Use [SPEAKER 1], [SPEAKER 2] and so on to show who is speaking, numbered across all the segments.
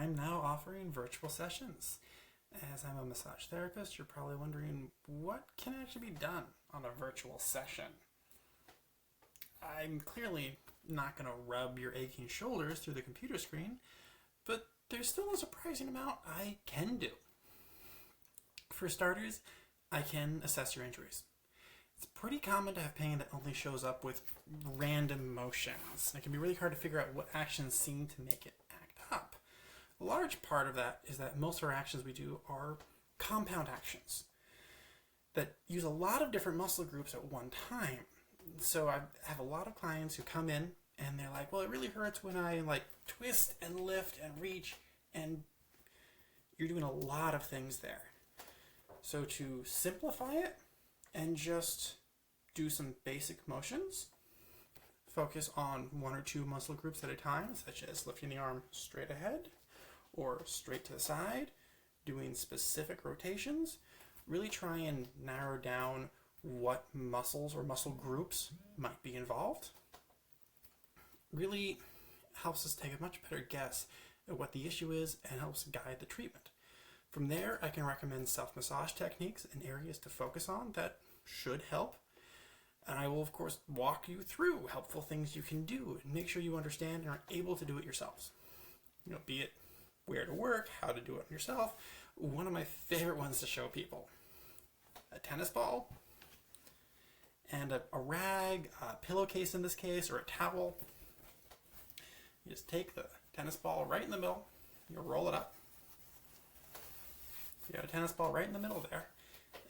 [SPEAKER 1] I'm now offering virtual sessions. As I'm a massage therapist, you're probably wondering what can actually be done on a virtual session. I'm clearly not going to rub your aching shoulders through the computer screen, but there's still a surprising amount I can do. For starters, I can assess your injuries. It's pretty common to have pain that only shows up with random motions. It can be really hard to figure out what actions seem to make it act up. A large part of that is that most of our actions we do are compound actions that use a lot of different muscle groups at one time. So I have a lot of clients who come in and they're like, well, it really hurts when I twist and lift and reach, and you're doing a lot of things there. So to simplify it and just do some basic motions, focus on one or two muscle groups at a time, such as lifting the arm straight ahead or straight to the side, doing specific rotations. Really try and narrow down what muscles or muscle groups might be involved. Really helps us take a much better guess at what the issue is and helps guide the treatment. From there, I can recommend self-massage techniques and areas to focus on that should help. And I will, of course, walk you through helpful things you can do and make sure you understand and are able to do it yourselves. Be it where to work, how to do it yourself. One of my favorite ones to show people: a tennis ball and a rag, a pillowcase in this case, or a towel. You just take the tennis ball right in the middle, you roll it up. You got a tennis ball right in the middle there.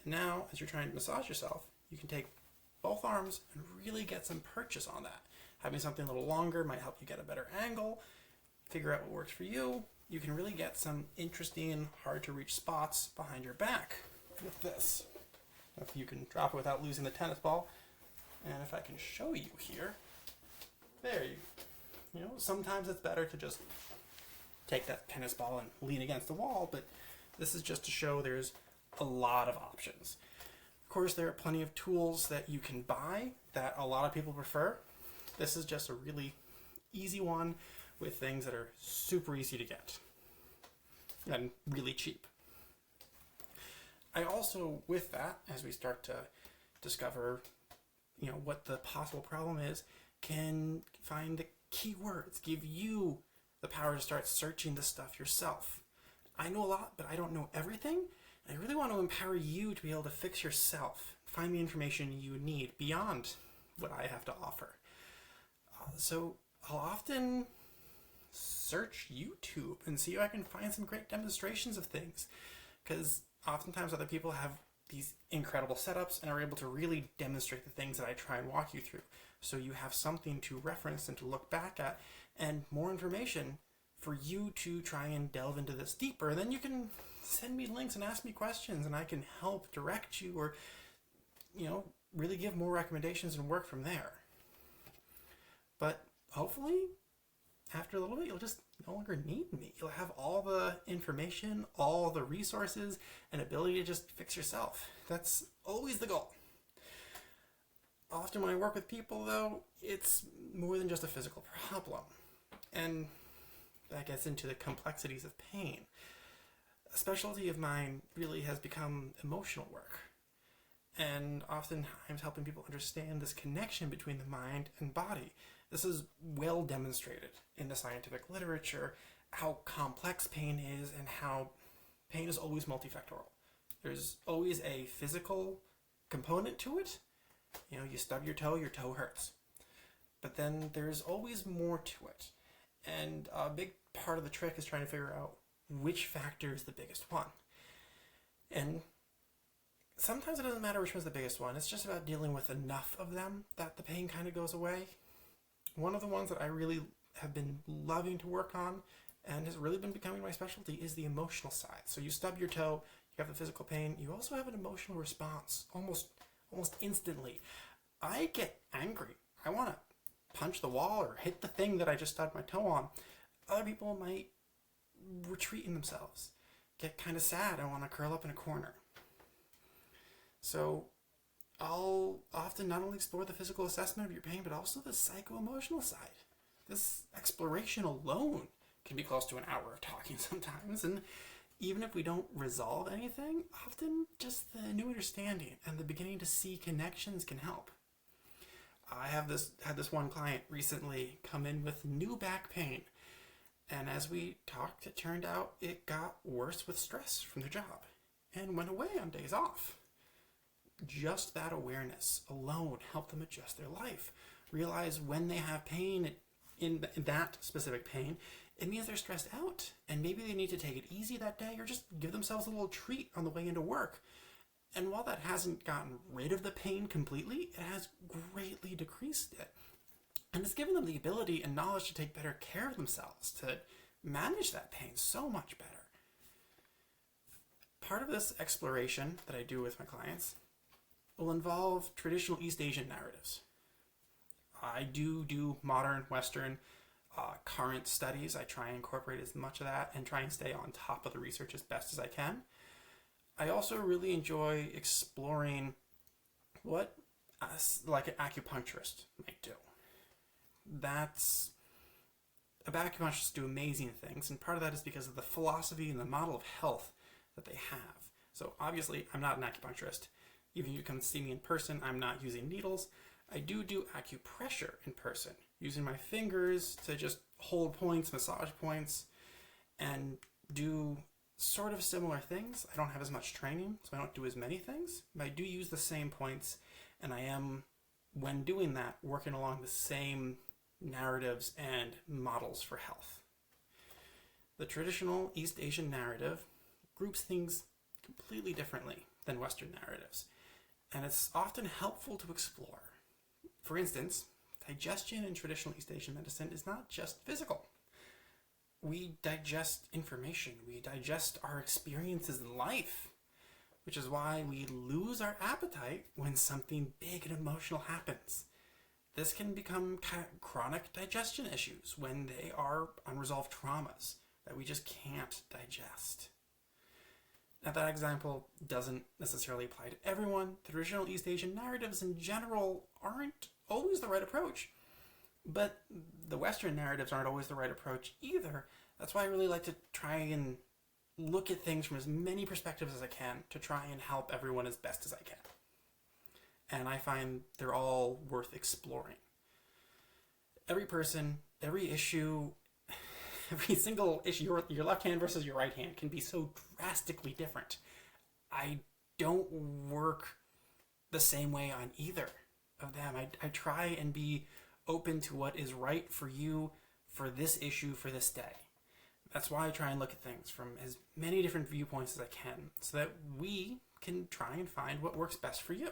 [SPEAKER 1] And now, as you're trying to massage yourself, you can take both arms and really get some purchase on that. Having something a little longer might help you get a better angle, figure out what works for you. You can really get some interesting, hard to reach spots behind your back with this. If you can drop it without losing the tennis ball. And if I can show you here, there you sometimes it's better to just take that tennis ball and lean against the wall, but this is just to show there's a lot of options. Of course, there are plenty of tools that you can buy that a lot of people prefer. This is just a really easy one with things that are super easy to get and really cheap. I also, with that, as we start to discover, what the possible problem is, can find the keywords, give you the power to start searching this stuff yourself. I know a lot, but I don't know everything. I really want to empower you to be able to fix yourself, find the information you need beyond what I have to offer. So I'll often search YouTube and see if I can find some great demonstrations of things, because oftentimes other people have these incredible setups and are able to really demonstrate the things that I try and walk you through. So you have something to reference and to look back at, and more information for you to try and delve into this deeper. Then you can send me links and ask me questions, and I can help direct you or, really give more recommendations and work from there. But hopefully, after a little bit, you'll just no longer need me. You'll have all the information, all the resources, and ability to just fix yourself. That's always the goal. Often when I work with people, though, it's more than just a physical problem. And that gets into the complexities of pain. A specialty of mine really has become emotional work. And oftentimes helping people understand this connection between the mind and body. This is well demonstrated in the scientific literature, how complex pain is and how pain is always multifactorial. There's always a physical component to it. You stub your toe hurts. But then there's always more to it. And a big part of the trick is trying to figure out which factor is the biggest one. And sometimes it doesn't matter which one's the biggest one. It's just about dealing with enough of them that the pain kind of goes away. One of the ones that I really have been loving to work on and has really been becoming my specialty is the emotional side. So you stub your toe, you have the physical pain, you also have an emotional response almost instantly. I get angry. I want to punch the wall or hit the thing that I just stubbed my toe on. Other people might retreat in themselves, get kind of sad and want to curl up in a corner. So I'll often not only explore the physical assessment of your pain, but also the psycho-emotional side. This exploration alone can be close to an hour of talking sometimes. And even if we don't resolve anything, often just the new understanding and the beginning to see connections can help. I had this one client recently come in with new back pain. And as we talked, it turned out it got worse with stress from their job and went away on days off. Just that awareness alone helped them adjust their life. Realize when they have pain in that specific pain, it means they're stressed out and maybe they need to take it easy that day or just give themselves a little treat on the way into work. And while that hasn't gotten rid of the pain completely, it has greatly decreased it. And it's given them the ability and knowledge to take better care of themselves, to manage that pain so much better. Part of this exploration that I do with my clients will involve traditional East Asian narratives. I do modern, Western, current studies. I try and incorporate as much of that and try and stay on top of the research as best as I can. I also really enjoy exploring what like an acupuncturist might do. Acupuncturists do amazing things, and part of that is because of the philosophy and the model of health that they have. So obviously, I'm not an acupuncturist. Even if you come see me in person, I'm not using needles. I do acupressure in person, using my fingers to just hold points, massage points, and do sort of similar things. I don't have as much training, so I don't do as many things, but I do use the same points, and I am, when doing that, working along the same narratives and models for health. The traditional East Asian narrative groups things completely differently than Western narratives, and it's often helpful to explore. For instance, digestion in traditional East Asian medicine is not just physical. We digest information, we digest our experiences in life, which is why we lose our appetite when something big and emotional happens. This can become chronic digestion issues when they are unresolved traumas that we just can't digest. Now, that example doesn't necessarily apply to everyone. The traditional East Asian narratives in general aren't always the right approach, but the Western narratives aren't always the right approach either. That's why I really like to try and look at things from as many perspectives as I can to try and help everyone as best as I can. And I find they're all worth exploring. Every person, every issue, every single issue, your left hand versus your right hand can be so drastically different. I don't work the same way on either of them. I try and be open to what is right for you for this issue for this day. That's why I try and look at things from as many different viewpoints as I can so that we can try and find what works best for you.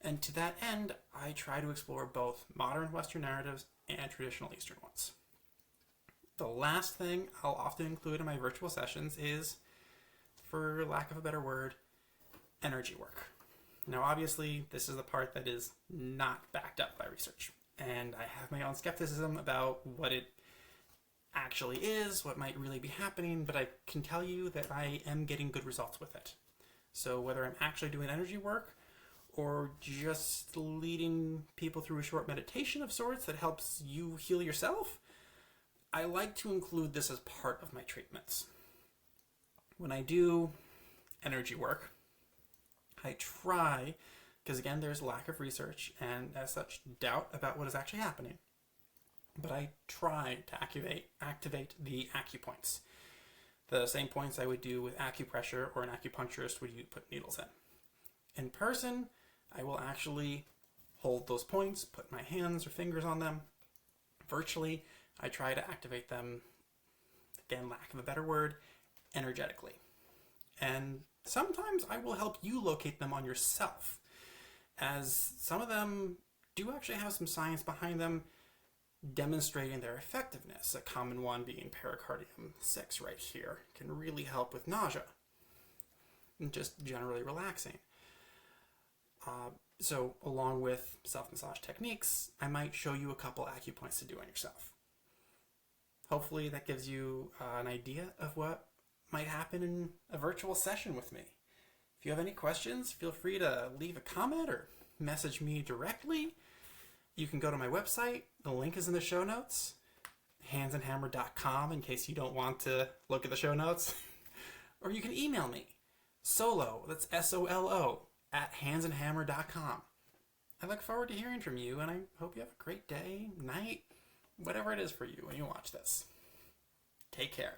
[SPEAKER 1] And to that end, I try to explore both modern Western narratives and traditional Eastern ones. The last thing I'll often include in my virtual sessions is, for lack of a better word, energy work. Now, obviously, this is the part that is not backed up by research. And I have my own skepticism about what it actually is, what might really be happening, but I can tell you that I am getting good results with it. So whether I'm actually doing energy work or just leading people through a short meditation of sorts that helps you heal yourself, I like to include this as part of my treatments. When I do energy work, I try, because again, there's lack of research and as such doubt about what is actually happening, but I try to activate the acupoints. The same points I would do with acupressure or an acupuncturist would put needles in. In person, I will actually hold those points, put my hands or fingers on them. Virtually, I try to activate them, again, lack of a better word, energetically. And sometimes I will help you locate them on yourself, as some of them do actually have some science behind them demonstrating their effectiveness. A common one being pericardium 6 right here can really help with nausea and just generally relaxing. So along with self-massage techniques, I might show you a couple acupoints to do on yourself. Hopefully that gives you an idea of what might happen in a virtual session with me. If you have any questions, feel free to leave a comment or message me directly. You can go to my website. The link is in the show notes. handsandhammer.com in case you don't want to look at the show notes. Or you can email me, solo, that's SOLO, at handsandhammer.com. I look forward to hearing from you, and I hope you have a great day, night, whatever it is for you when you watch this. Take care.